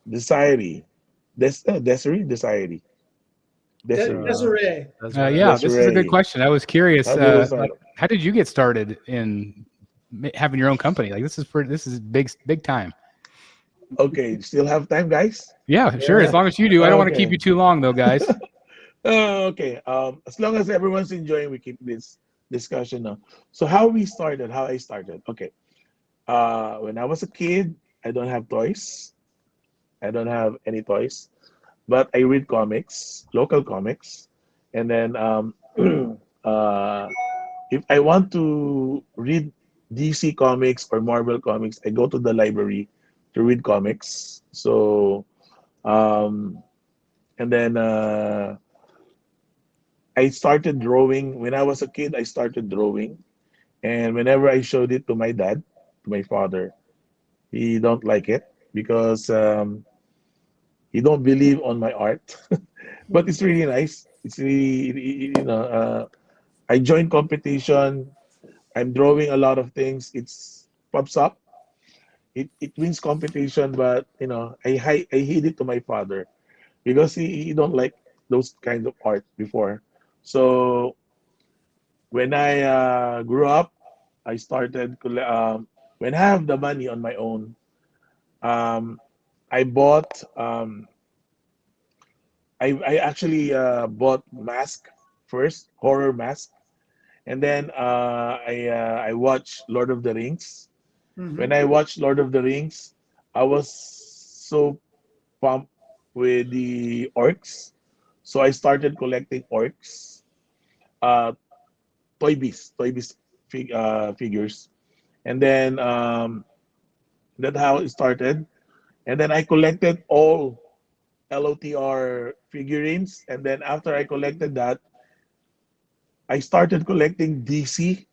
Desiree. Desiree? Desiree. Desiree. Uh, Desiree. yeah, this is a good Desiree. question. I was curious. How did it Like, start? how did you get started in having your own company? Like, this is big time. Okay, still have time, guys? Yeah, sure. As Yeah. long as you do, I don't want to keep Okay. you too long, though, guys. Okay. As long as everyone's enjoying, we keep this discussion now. So how we started, how I started. Okay. When I was a kid, I don't have toys. I don't have any toys, but I read comics, local comics, and then uh, if I want to read DC comics or Marvel comics, I go to the library to read comics. So um, and then I started drawing when I was a kid. I started drawing, and whenever I showed it to my dad, to my father, he don't like it because he don't believe on my art. But it's really nice. It's really I joined competition. I'm drawing a lot of things. It's pops up. It wins competition, but I hid it to my father because he don't like those kinds of art before. So when I grew up, I started when I have the money on my own. Um, I bought. I actually bought mask first, horror mask, and then I watched Lord of the Rings. When Hmm. I watched Lord of the Rings, I was so pumped with the orcs, so I started collecting orcs, uh, Toy Biz figures, and then that's how it started. And then I collected all LOTR figurines, and then after I collected that, I started collecting DC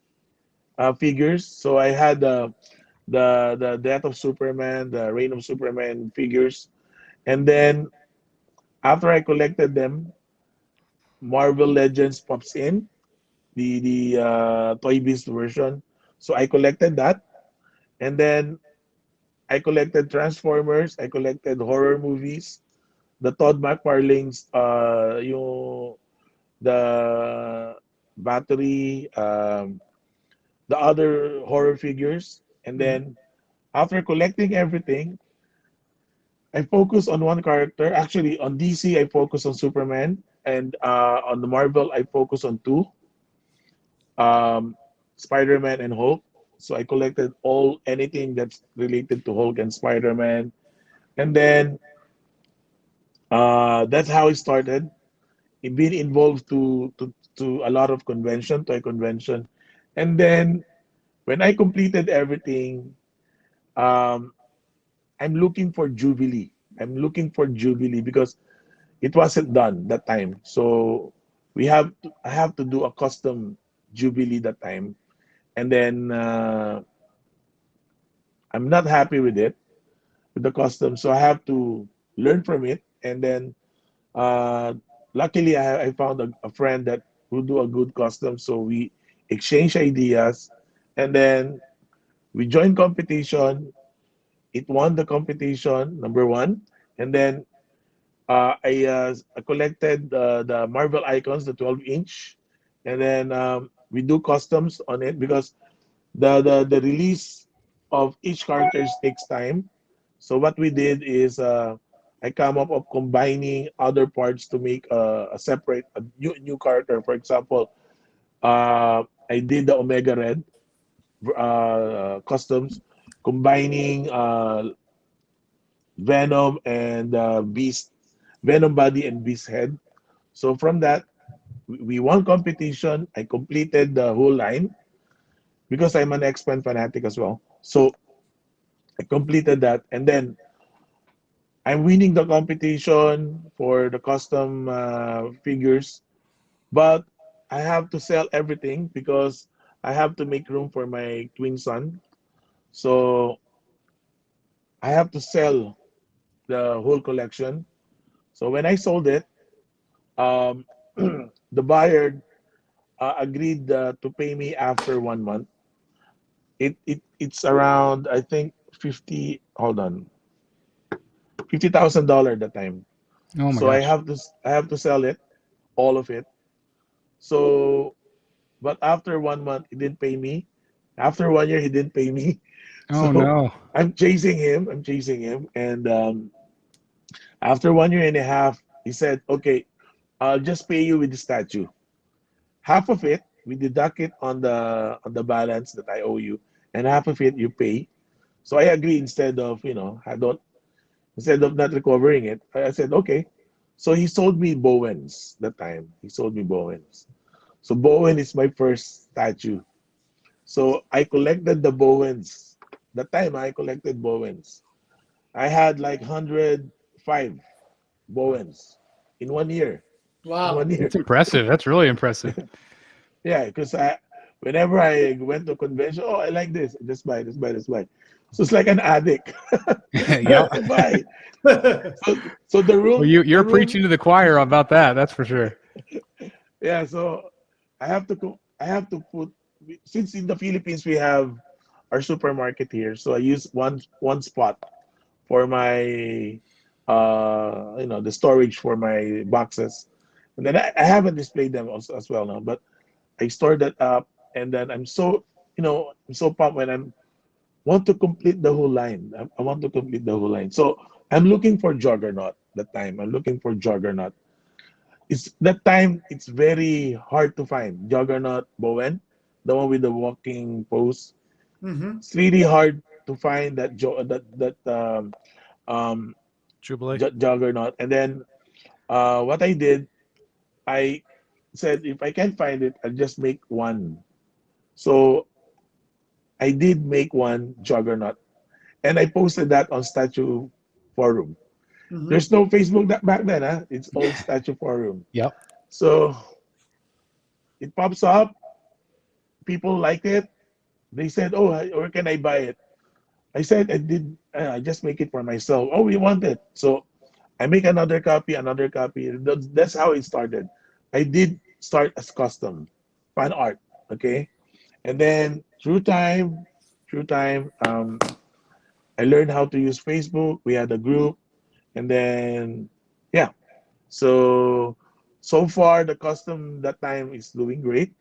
figures. So I had the Death of Superman, the Reign of Superman figures, and then after I collected them, Marvel Legends pops in the Toy Biz version. So I collected that, and then I collected Transformers. I collected horror movies. The Todd McFarlane's, the battery, the other horror figures, and Hmm. then after collecting everything, I focus on one character. Actually, on DC, I focus on Superman, and on the Marvel, I focus on two, um, Spider-Man and Hulk. So I collected all anything that's related to Hulk and Spider-Man, and then that's how it started. It been involved to a lot of convention, toy convention, and then when I completed everything, um, I'm looking for Jubilee. I'm looking for Jubilee because it wasn't done that time. So I have to do a custom Jubilee that time, and then I'm not happy with it with the custom, so I have to learn from it, and then uh, luckily I found a friend that who do a good custom, so we exchange ideas, and then we joined competition. It won the competition number one, and then I collected the Marvel icons, the 12-inch, and then we do customs on it because the release of each characters takes time. So what we did is I come up of combining other parts to make a separate a new character. For example, I did the Omega Red customs, combining Venom and Beast, Venom body and Beast head. So from that, we won competition. I completed the whole line because I'm an X-Men fanatic as well. So I completed that, and then I'm winning the competition for the custom figures. But I have to sell everything because I have to make room for my twin son. So I have to sell the whole collection. So when I sold it, um, the buyer agreed to pay me after 1 month. It's around I think 50. Hold on. $50,000 at the time. Oh my So gosh. I have to sell it, all of it. So, but after 1 month, he didn't pay me. After 1 year, he didn't pay me. Oh So no. I'm chasing him. I'm chasing him. And after 1 year and a half, he said, "Okay, I'll just pay you with the statue. Half of it, we deduct it on the balance that I owe you, and half of it you pay." So I agree instead of I don't instead of not recovering it. I said okay. So he sold me Bowens that time. He sold me Bowens. So Bowen is my first statue. So I collected the Bowens. That time I collected Bowens. I had like 105 Bowens in 1 year. In one Wow. year. That's impressive. That's really impressive. Yeah, because whenever I went to convention, oh, I like this. Just buy, just buy, just buy. So it's like an addict. Yeah. Buy. So, so Well, the you're room, preaching to the choir about that. That's for sure. yeah. So I have to put since in the Philippines we have our supermarket here, so I use one spot for my the storage for my boxes, and then I haven't displayed them also as well now, but I store that up, and then I'm so pumped when I'm want to complete the whole line. I want to complete the whole line. So I'm looking for Juggernaut that time. I'm looking for Juggernaut. It's that time. It's very hard to find Juggernaut Bowen, the one with the walking pose. Mm-hmm. It's really hard to find um Jubilee. Juggernaut. And then what I did, I said if I can't find it, I'll just make one. So I did make one Juggernaut, and I posted that on Statue Forum. Mm-hmm. There's no Facebook that back then, huh? It's all Statue Forum. Yep. So it pops up. People like it. They said, "Oh, where can I buy it?" I said, "I did. I just make it for myself." Oh, we want it. So I make another copy, another copy. That's how it started. I did start as custom fan art. Okay, and then through time, I learned how to use Facebook. We had a group, and then yeah. So so far the custom that time is doing great.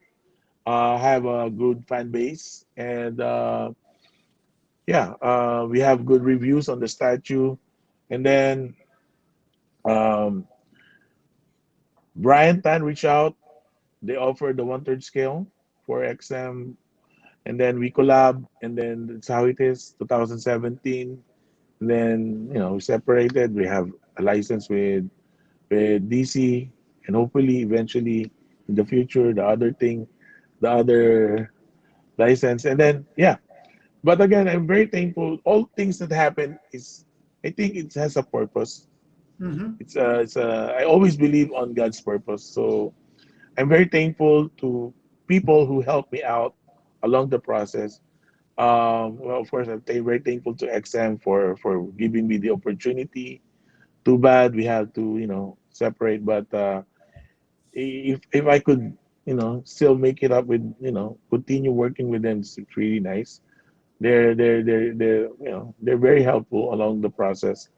I have a good fan base, and yeah, we have good reviews on the statue. And then um, Bryan Tan reached out. They offered the 1/3 scale for XM, and then we collab, and then that's how it is. 2017. And then we separated. We have a license with DC, and hopefully eventually in the future the other license, and then yeah. But again, I'm very thankful. All things that happen is, I think it has a purpose. Mm-hmm. I always believe on God's purpose. So I'm very thankful to people who helped me out along the process. Well, of course, very thankful to XM for giving me the opportunity. Too bad we had to separate, but if I could still make it up with continue working with them, it's really nice. They're they're very helpful along the process.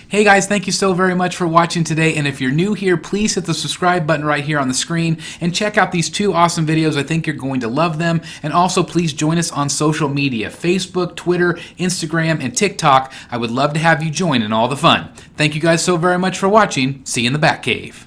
Hey guys, thank you so very much for watching today, and if you're new here, please hit the subscribe button right here on the screen and check out these two awesome videos. I think you're going to love them. And also please join us on social media: Facebook, Twitter, Instagram, and TikTok. I would love to have you join in all the fun. Thank you guys so very much for watching. See you in the Batcave.